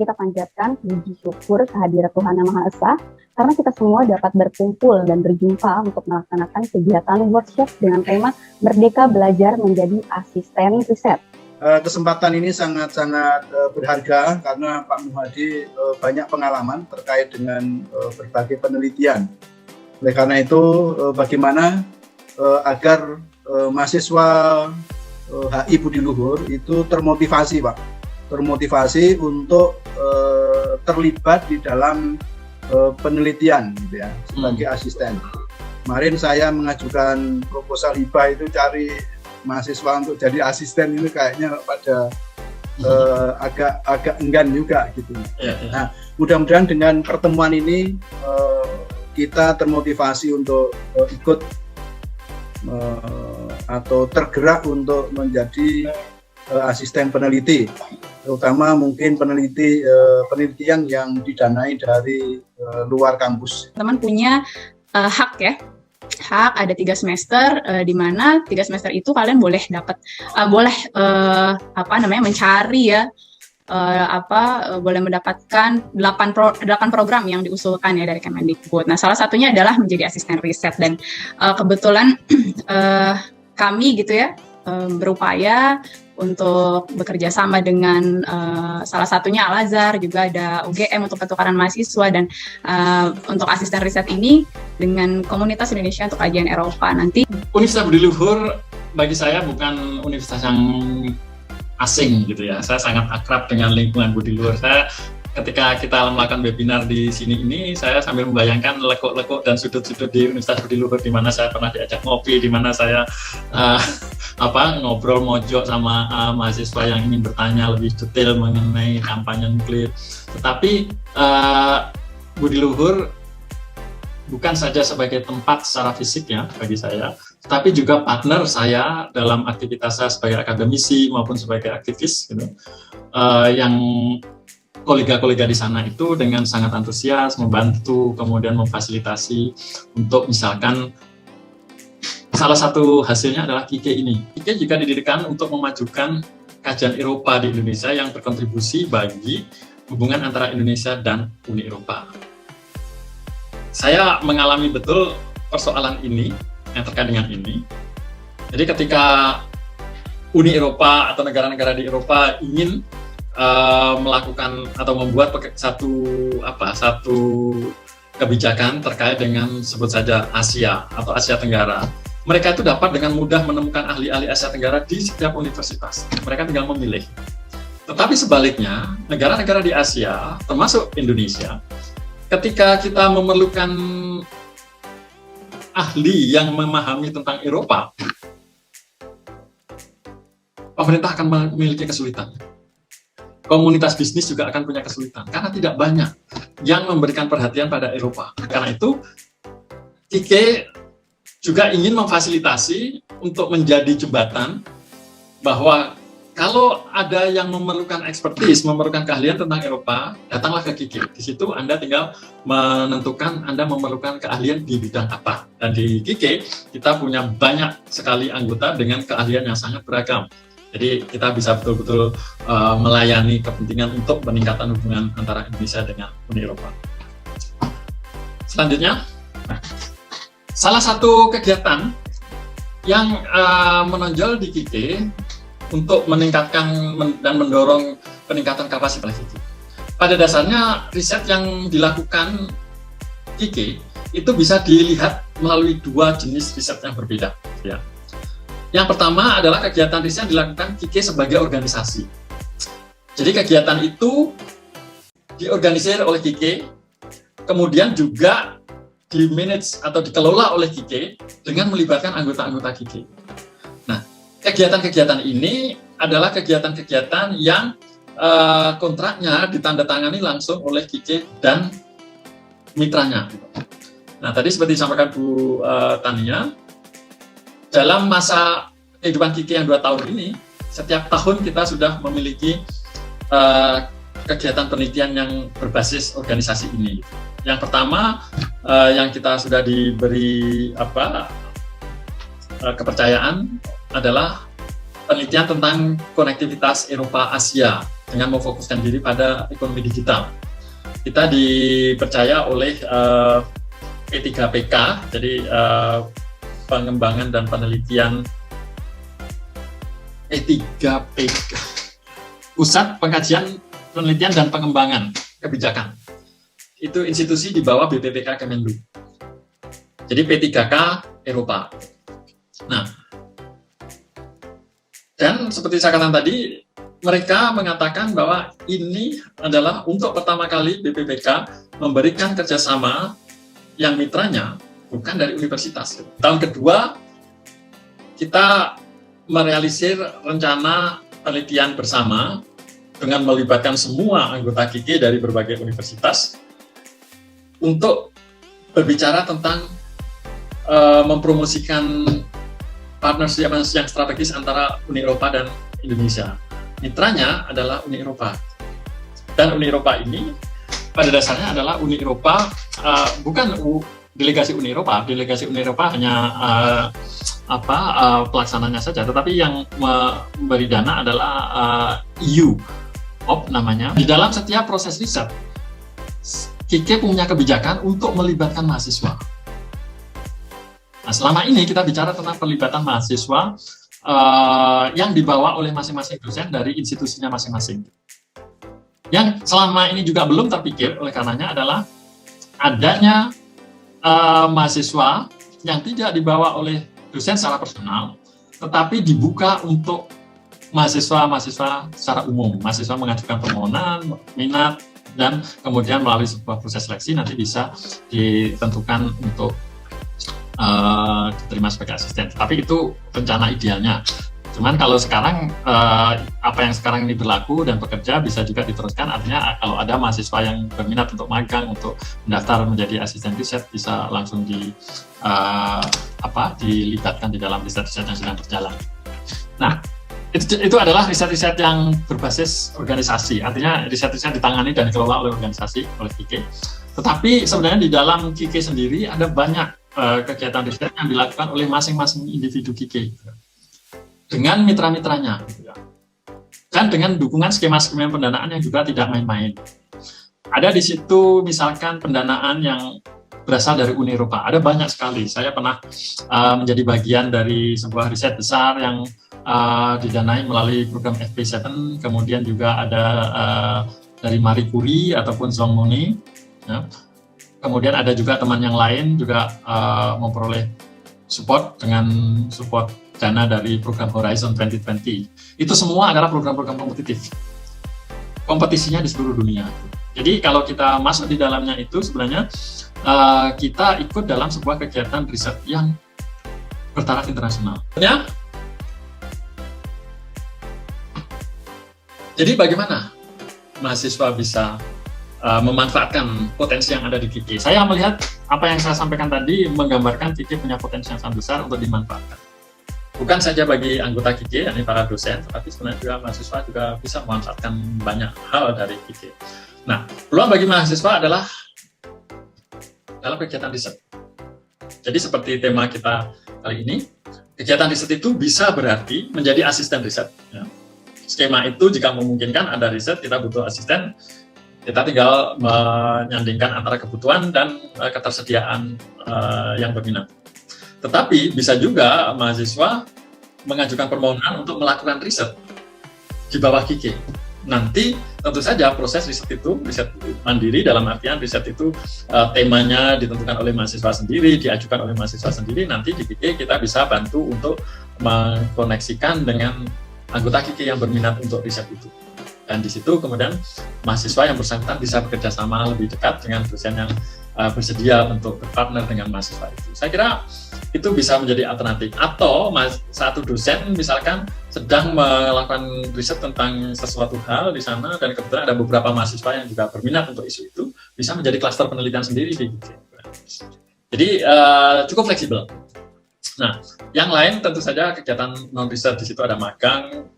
kita panjatkan puji syukur kehadirat Tuhan Yang Maha Esa, karena kita semua dapat berkumpul dan berjumpa untuk melaksanakan kegiatan workshop dengan tema Merdeka Belajar Menjadi Asisten Riset. Kesempatan ini sangat-sangat berharga karena Pak Muhadi banyak pengalaman terkait dengan berbagai penelitian. Oleh karena itu, bagaimana agar mahasiswa HI Budi Luhur itu termotivasi, Pak, termotivasi untuk terlibat di dalam penelitian, gitu ya, sebagai asisten. Kemarin saya mengajukan proposal hibah itu cari mahasiswa untuk jadi asisten, itu kayaknya pada agak enggan juga, gitu. Nah, mudah-mudahan dengan pertemuan ini kita termotivasi untuk ikut atau tergerak untuk menjadi asisten peneliti, terutama mungkin penelitian yang didanai dari luar kampus. Teman punya hak ya, hak ada 3 semester, di mana 3 semester itu kalian boleh dapat mencari ya, boleh mendapatkan 8 program yang diusulkan ya dari Kemendikbud. Nah, salah satunya adalah menjadi asisten riset, dan kebetulan kami gitu ya berupaya untuk bekerja sama dengan salah satunya Al-Azhar, juga ada UGM untuk pertukaran mahasiswa, dan untuk asisten riset ini dengan Komunitas Indonesia untuk Kajian Eropa. Nanti Universitas Budi Luhur bagi saya bukan universitas yang asing gitu ya. Saya sangat akrab dengan lingkungan Budi Luhur. Saya ketika kita melakukan webinar di sini ini, saya sambil membayangkan lekuk-lekuk dan sudut-sudut di Universitas Budi Luhur, di mana saya pernah diajak ngopi, di mana saya ngobrol mojok sama mahasiswa yang ingin bertanya lebih detail mengenai kampanye nuklir. Tetapi Budi Luhur bukan saja sebagai tempat secara fisik ya bagi saya, tetapi juga partner saya dalam aktivitas saya sebagai akademisi maupun sebagai aktivis gitu, yang kolega-kolega di sana itu dengan sangat antusias membantu, kemudian memfasilitasi untuk misalkan salah satu hasilnya adalah KIKE ini. KIKE juga didirikan untuk memajukan kajian Eropa di Indonesia yang berkontribusi bagi hubungan antara Indonesia dan Uni Eropa. Saya mengalami betul persoalan ini yang terkait dengan ini. Jadi ketika Uni Eropa atau negara-negara di Eropa ingin melakukan atau membuat satu kebijakan terkait dengan sebut saja Asia atau Asia Tenggara, mereka itu dapat dengan mudah menemukan ahli-ahli Asia Tenggara di setiap universitas. Mereka tinggal memilih. Tetapi sebaliknya, negara-negara di Asia, termasuk Indonesia, ketika kita memerlukan ahli yang memahami tentang Eropa, pemerintah akan memiliki kesulitan. Komunitas bisnis juga akan punya kesulitan, karena tidak banyak yang memberikan perhatian pada Eropa. Karena itu, KIKE juga ingin memfasilitasi untuk menjadi jembatan bahwa kalau ada yang memerlukan expertise, memerlukan keahlian tentang Eropa, datanglah ke KIKE. Di situ Anda tinggal menentukan Anda memerlukan keahlian di bidang apa. Dan di KIKE, kita punya banyak sekali anggota dengan keahlian yang sangat beragam. Jadi kita bisa betul-betul melayani kepentingan untuk peningkatan hubungan antara Indonesia dengan Uni Eropa. Selanjutnya, salah satu kegiatan yang menonjol di KIKE untuk meningkatkan dan mendorong peningkatan kapasitas KIKE. Pada dasarnya, riset yang dilakukan KIKE itu bisa dilihat melalui 2 jenis riset yang berbeda. Ya. Yang pertama adalah kegiatan riset yang dilakukan KIKE sebagai organisasi. Jadi kegiatan itu diorganisir oleh KIKE, kemudian juga di-manage atau dikelola oleh KIKE dengan melibatkan anggota-anggota KIKE. Nah, kegiatan-kegiatan ini adalah kegiatan-kegiatan yang kontraknya ditandatangani langsung oleh KIKE dan mitranya. Nah, tadi seperti disampaikan Bu Tania, dalam masa kehidupan KIKE yang 2 tahun ini, setiap tahun kita sudah memiliki kegiatan penelitian yang berbasis organisasi ini. Yang pertama, yang kita sudah diberi kepercayaan adalah penelitian tentang konektivitas Eropa-Asia dengan memfokuskan diri pada ekonomi digital. Kita dipercaya oleh P3PK, jadi pengembangan dan penelitian P3PK, Pusat Pengkajian Penelitian dan Pengembangan Kebijakan. Itu institusi di bawah BPPK Kemenlu. Jadi P3K Eropa. Nah, dan seperti saya katakan tadi, mereka mengatakan bahwa ini adalah untuk pertama kali BPPK memberikan kerjasama yang mitranya bukan dari universitas. Tahun kedua, kita merealisir rencana penelitian bersama dengan melibatkan semua anggota KIK dari berbagai universitas untuk berbicara tentang mempromosikan partnership yang strategis antara Uni Eropa dan Indonesia. Mitranya adalah Uni Eropa. Dan Uni Eropa ini pada dasarnya adalah Uni Eropa, bukan delegasi Uni Eropa. Delegasi Uni Eropa hanya pelaksananya saja, tetapi yang memberi dana adalah EU, namanya. Di dalam setiap proses riset, KIK punya kebijakan untuk melibatkan mahasiswa. Nah, selama ini kita bicara tentang pelibatan mahasiswa yang dibawa oleh masing-masing dosen dari institusinya masing-masing. Yang selama ini juga belum terpikir oleh karenanya adalah adanya mahasiswa yang tidak dibawa oleh dosen secara personal, tetapi dibuka untuk mahasiswa secara umum. Mahasiswa mengajukan permohonan, minat, dan kemudian melalui sebuah proses seleksi nanti bisa ditentukan untuk diterima sebagai asisten. Tapi itu rencana idealnya. Cuman kalau sekarang apa yang sekarang ini berlaku dan bekerja bisa juga diteruskan. Artinya kalau ada mahasiswa yang berminat untuk magang, untuk mendaftar menjadi asisten riset, bisa langsung dilibatkan di dalam riset-riset yang sedang berjalan. Nah, itu adalah riset-riset yang berbasis organisasi. Artinya riset-riset ditangani dan dikelola oleh organisasi, oleh KIK. Tetapi sebenarnya di dalam KIK sendiri ada banyak kegiatan riset yang dilakukan oleh masing-masing individu KIK dengan mitra-mitranya, dan dengan dukungan skema-skema pendanaan yang juga tidak main-main. Ada di situ misalkan pendanaan yang berasal dari Uni Eropa, ada banyak sekali. Saya pernah menjadi bagian dari sebuah riset besar yang didanai melalui program FP7, kemudian juga ada dari Marie Curie ataupun Zhong Money, ya. Kemudian ada juga teman yang lain juga memperoleh support dengan support dana dari program Horizon 2020. Itu semua adalah program-program kompetitif. Kompetisinya di seluruh dunia. Jadi kalau kita masuk di dalamnya itu sebenarnya kita ikut dalam sebuah kegiatan riset yang bertaraf internasional. Ya. Jadi bagaimana mahasiswa bisa memanfaatkan potensi yang ada di KIK? Saya melihat apa yang saya sampaikan tadi menggambarkan KIK punya potensi yang sangat besar untuk dimanfaatkan. Bukan saja bagi anggota KIK, yakni para dosen, tetapi sebenarnya juga mahasiswa juga bisa memanfaatkan banyak hal dari KIK. Nah, peluang bagi mahasiswa adalah dalam kegiatan riset. Jadi seperti tema kita kali ini, kegiatan riset itu bisa berarti menjadi asisten riset. Ya. Skema itu jika memungkinkan ada riset, kita butuh asisten, kita tinggal menyandingkan antara kebutuhan dan ketersediaan yang berminat. Tetapi bisa juga mahasiswa mengajukan permohonan untuk melakukan riset di bawah KIK. Nanti tentu saja proses riset itu, riset mandiri dalam artian riset itu temanya ditentukan oleh mahasiswa sendiri, diajukan oleh mahasiswa sendiri, nanti di KIK kita bisa bantu untuk mengkoneksikan dengan anggota KIK yang berminat untuk riset itu. Dan di situ kemudian mahasiswa yang bersangkutan bisa bekerja sama lebih dekat dengan dosen yang bersedia untuk berpartner dengan mahasiswa itu. Saya kira itu bisa menjadi alternatif. Atau satu dosen misalkan sedang melakukan riset tentang sesuatu hal di sana dan kebetulan ada beberapa mahasiswa yang juga berminat untuk isu itu, bisa menjadi klaster penelitian sendiri di KIK. Jadi cukup fleksibel. Nah, yang lain tentu saja kegiatan non-riset, di situ ada magang,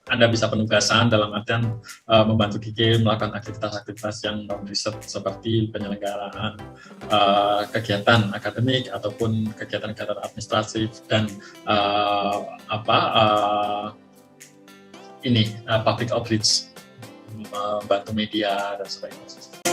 Anda bisa penugasan dalam artian membantu KIK melakukan aktivitas-aktivitas yang non-riset seperti penyelenggaraan kegiatan akademik ataupun kegiatan-kegiatan administratif dan public outreach. membantu media dan sebagainya.